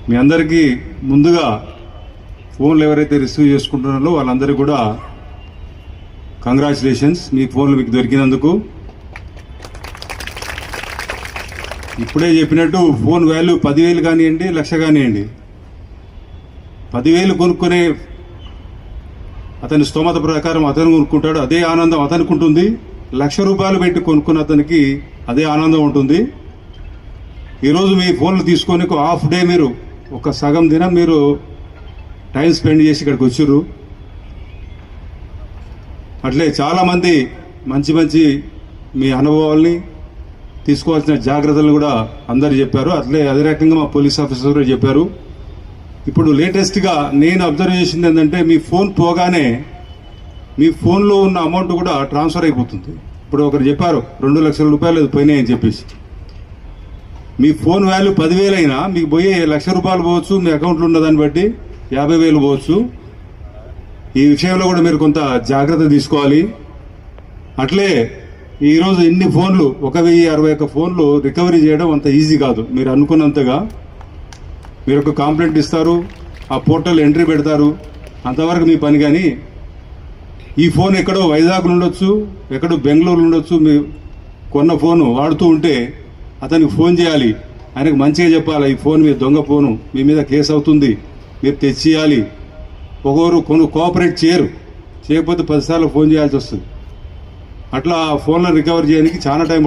మీ అందరికీ ముందుగా ఫోన్లు ఎవరైతే రిసీవ్ చేసుకుంటున్నారో వాళ్ళందరికీ కూడా కంగ్రాచులేషన్స్, మీ ఫోన్లు మీకు దొరికినందుకు. ఇప్పుడే చెప్పినట్టు ఫోన్ వాల్యూ 10,000 కానివ్వండి, 1,00,000 కానివ్వండి, 10,000 కొనుక్కునే అతని స్తోమత ప్రకారం అతను కొనుక్కుంటాడు, అదే ఆనందం అతనికి ఉంటుంది. 1,00,000 రూపాయలు పెట్టి కొనుక్కున్న అతనికి అదే ఆనందం ఉంటుంది. ఈరోజు మీ ఫోన్లు తీసుకొని హాఫ్ డే, మీరు ఒక సగం దినం మీరు టైం స్పెండ్ చేసి ఇక్కడికి వచ్చారు. అట్లే చాలామంది మంచి మంచి మీ అనుభవాల్ని, తీసుకోవాల్సిన జాగ్రత్తలు కూడా అందరు చెప్పారు. అదే రకంగా మా పోలీస్ ఆఫీసర్ కూడా చెప్పారు. ఇప్పుడు లేటెస్ట్గా నేను అబ్జర్వ్ చేసింది ఏంటంటే, మీ ఫోన్ పోగానే మీ ఫోన్లో ఉన్న అమౌంట్ కూడా ట్రాన్స్ఫర్ అయిపోతుంది. ఇప్పుడు ఒకరు చెప్పారు 2,00,000 రూపాయలు పోయినాయని చెప్పేసి. మీ ఫోన్ వాల్యూ 10,000 అయినా మీకు పోయే 1,00,000 రూపాయలు పోవచ్చు, మీ అకౌంట్లో ఉన్న దాన్ని బట్టి 50,000 పోవచ్చు. ఈ విషయంలో కూడా మీరు కొంత జాగ్రత్త తీసుకోవాలి. అట్లే ఈరోజు ఇన్ని ఫోన్లు 1,061 ఫోన్లు రికవరీ చేయడం అంత ఈజీ కాదు. మీరు అనుకున్నంతగా మీరు ఒక కంప్లైంట్ ఇస్తారు, ఆ పోర్టల్ ఎంట్రీ పెడతారు, అంతవరకు మీ పని. కానీ ఈ ఫోన్ ఎక్కడో వైజాగ్లో ఉండొచ్చు, ఎక్కడో బెంగళూరులో ఉండొచ్చు. మీ కొన్న ఫోను వాడుతూ ఉంటే అతనికి ఫోన్ చేయాలి, ఆయనకు మంచిగా చెప్పాలి, ఈ ఫోన్ మీ దొంగ ఫోను, మీ మీద కేసు అవుతుంది, మీరు తెచ్చియాలి. ఒకరు కోఆపరేట్ చేయకపోతే 10 సార్లు ఫోన్ చేయాల్సి వస్తుంది. అట్లా ఫోన్లను రికవర్ చేయడానికి చాలా టైం పడుతుంది.